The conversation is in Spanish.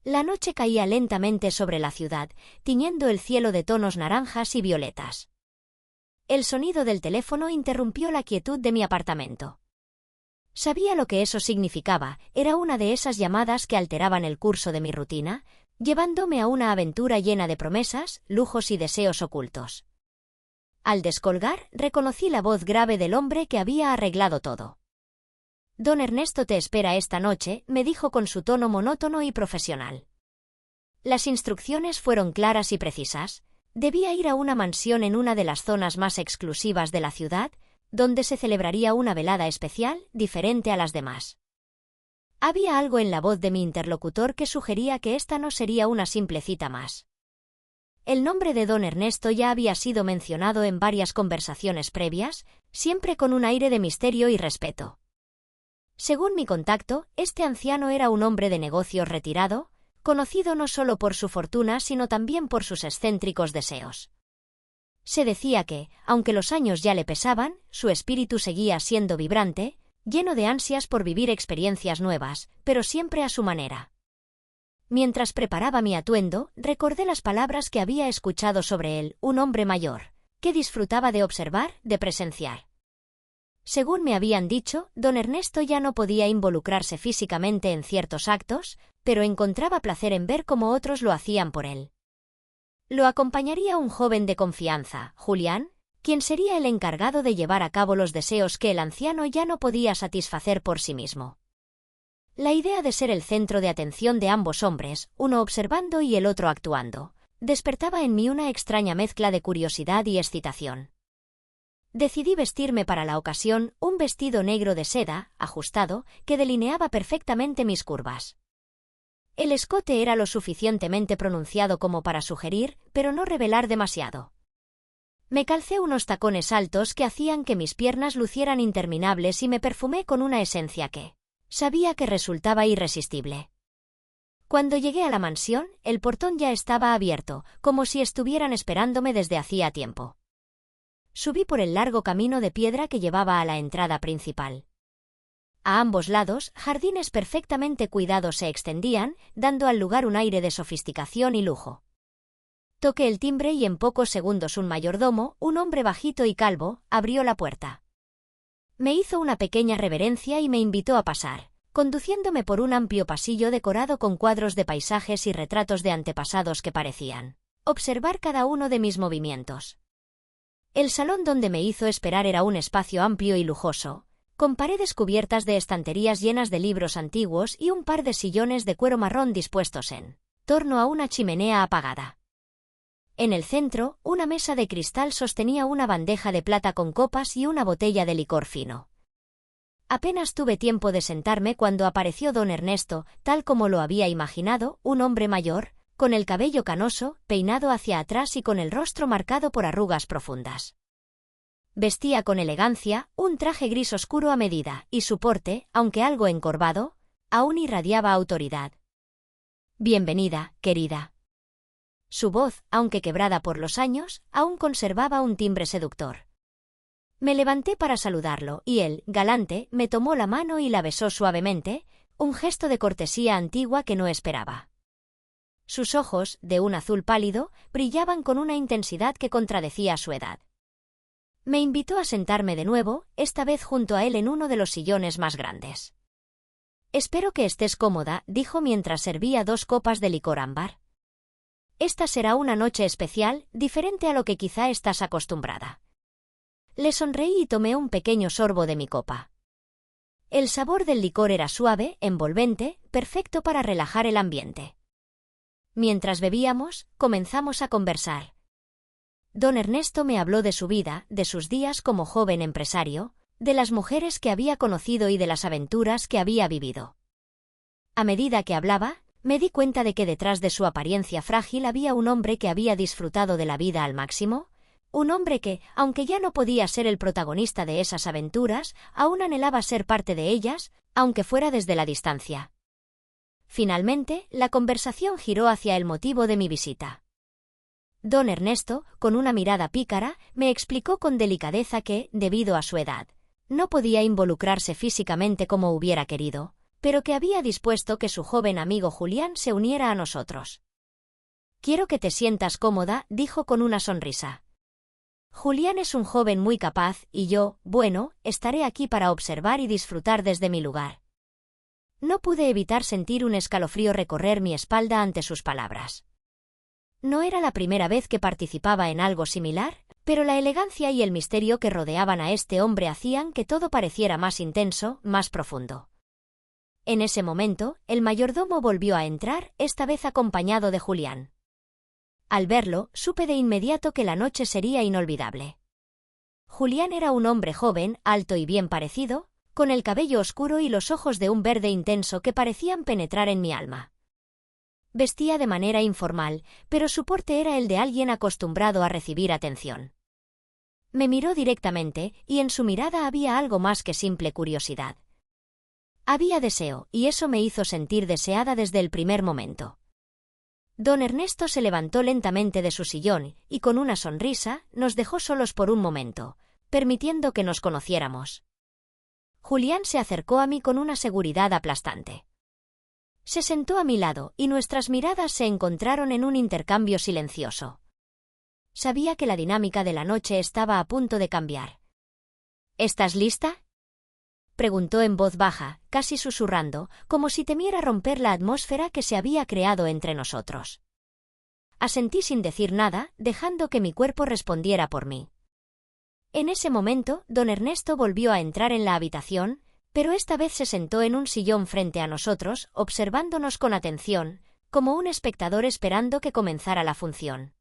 La noche caía lentamente sobre la ciudad, tiñendo el cielo de tonos naranjas y violetas. El sonido del teléfono interrumpió la quietud de mi apartamento. Sabía lo que eso significaba, era una de esas llamadas que alteraban el curso de mi rutina, llevándome a una aventura llena de promesas, lujos y deseos ocultos. Al descolgar, reconocí la voz grave del hombre que había arreglado todo. «Don Ernesto te espera esta noche», me dijo con su tono monótono y profesional. Las instrucciones fueron claras y precisas. Debía ir a una mansión en una de las zonas más exclusivas de la ciudad, donde se celebraría una velada especial, diferente a las demás. Había algo en la voz de mi interlocutor que sugería que esta no sería una simple cita más. El nombre de don Ernesto ya había sido mencionado en varias conversaciones previas, siempre con un aire de misterio y respeto. Según mi contacto, este anciano era un hombre de negocios retirado, conocido no solo por su fortuna sino también por sus excéntricos deseos. Se decía que, aunque los años ya le pesaban, su espíritu seguía siendo vibrante, lleno de ansias por vivir experiencias nuevas, pero siempre a su manera. Mientras preparaba mi atuendo, recordé las palabras que había escuchado sobre él, un hombre mayor, que disfrutaba de observar, de presenciar. Según me habían dicho, don Ernesto ya no podía involucrarse físicamente en ciertos actos, pero encontraba placer en ver cómo otros lo hacían por él. Lo acompañaría un joven de confianza, Julián, quien sería el encargado de llevar a cabo los deseos que el anciano ya no podía satisfacer por sí mismo. La idea de ser el centro de atención de ambos hombres, uno observando y el otro actuando, despertaba en mí una extraña mezcla de curiosidad y excitación. Decidí vestirme para la ocasión un vestido negro de seda, ajustado, que delineaba perfectamente mis curvas. El escote era lo suficientemente pronunciado como para sugerir, pero no revelar demasiado. Me calcé unos tacones altos que hacían que mis piernas lucieran interminables y me perfumé con una esencia que sabía que resultaba irresistible. Cuando llegué a la mansión, el portón ya estaba abierto, como si estuvieran esperándome desde hacía tiempo. Subí por el largo camino de piedra que llevaba a la entrada principal. A ambos lados, jardines perfectamente cuidados se extendían, dando al lugar un aire de sofisticación y lujo. Toqué el timbre y en pocos segundos un mayordomo, un hombre bajito y calvo, abrió la puerta. Me hizo una pequeña reverencia y me invitó a pasar, conduciéndome por un amplio pasillo decorado con cuadros de paisajes y retratos de antepasados que parecían observar cada uno de mis movimientos. El salón donde me hizo esperar era un espacio amplio y lujoso, con paredes cubiertas de estanterías llenas de libros antiguos y un par de sillones de cuero marrón dispuestos en torno a una chimenea apagada. En el centro, una mesa de cristal sostenía una bandeja de plata con copas y una botella de licor fino. Apenas tuve tiempo de sentarme cuando apareció don Ernesto, tal como lo había imaginado, un hombre mayor, con el cabello canoso, peinado hacia atrás y con el rostro marcado por arrugas profundas. Vestía con elegancia, un traje gris oscuro a medida, y su porte, aunque algo encorvado, aún irradiaba autoridad. «Bienvenida, querida». Su voz, aunque quebrada por los años, aún conservaba un timbre seductor. Me levanté para saludarlo, y él, galante, me tomó la mano y la besó suavemente, un gesto de cortesía antigua que no esperaba. Sus ojos, de un azul pálido, brillaban con una intensidad que contradecía su edad. Me invitó a sentarme de nuevo, esta vez junto a él en uno de los sillones más grandes. «Espero que estés cómoda», dijo mientras servía 2 copas de licor ámbar. «Esta será una noche especial, diferente a lo que quizá estás acostumbrada». Le sonreí y tomé un pequeño sorbo de mi copa. El sabor del licor era suave, envolvente, perfecto para relajar el ambiente. Mientras bebíamos, comenzamos a conversar. Don Ernesto me habló de su vida, de sus días como joven empresario, de las mujeres que había conocido y de las aventuras que había vivido. A medida que hablaba, me di cuenta de que detrás de su apariencia frágil había un hombre que había disfrutado de la vida al máximo, un hombre que, aunque ya no podía ser el protagonista de esas aventuras, aún anhelaba ser parte de ellas, aunque fuera desde la distancia. Finalmente, la conversación giró hacia el motivo de mi visita. Don Ernesto, con una mirada pícara, me explicó con delicadeza que, debido a su edad, no podía involucrarse físicamente como hubiera querido, pero que había dispuesto que su joven amigo Julián se uniera a nosotros. «Quiero que te sientas cómoda», dijo con una sonrisa. «Julián es un joven muy capaz y yo, bueno, estaré aquí para observar y disfrutar desde mi lugar». No pude evitar sentir un escalofrío recorrer mi espalda ante sus palabras. No era la primera vez que participaba en algo similar, pero la elegancia y el misterio que rodeaban a este hombre hacían que todo pareciera más intenso, más profundo. En ese momento, el mayordomo volvió a entrar, esta vez acompañado de Julián. Al verlo, supe de inmediato que la noche sería inolvidable. Julián era un hombre joven, alto y bien parecido, con el cabello oscuro y los ojos de un verde intenso que parecían penetrar en mi alma. Vestía de manera informal, pero su porte era el de alguien acostumbrado a recibir atención. Me miró directamente, y en su mirada había algo más que simple curiosidad. Había deseo, y eso me hizo sentir deseada desde el primer momento. Don Ernesto se levantó lentamente de su sillón, y con una sonrisa, nos dejó solos por un momento, permitiendo que nos conociéramos. Julián se acercó a mí con una seguridad aplastante. Se sentó a mi lado, y nuestras miradas se encontraron en un intercambio silencioso. Sabía que la dinámica de la noche estaba a punto de cambiar. «¿Estás lista?», preguntó en voz baja, casi susurrando, como si temiera romper la atmósfera que se había creado entre nosotros. Asentí sin decir nada, dejando que mi cuerpo respondiera por mí. En ese momento, don Ernesto volvió a entrar en la habitación, pero esta vez se sentó en un sillón frente a nosotros, observándonos con atención, como un espectador esperando que comenzara la función.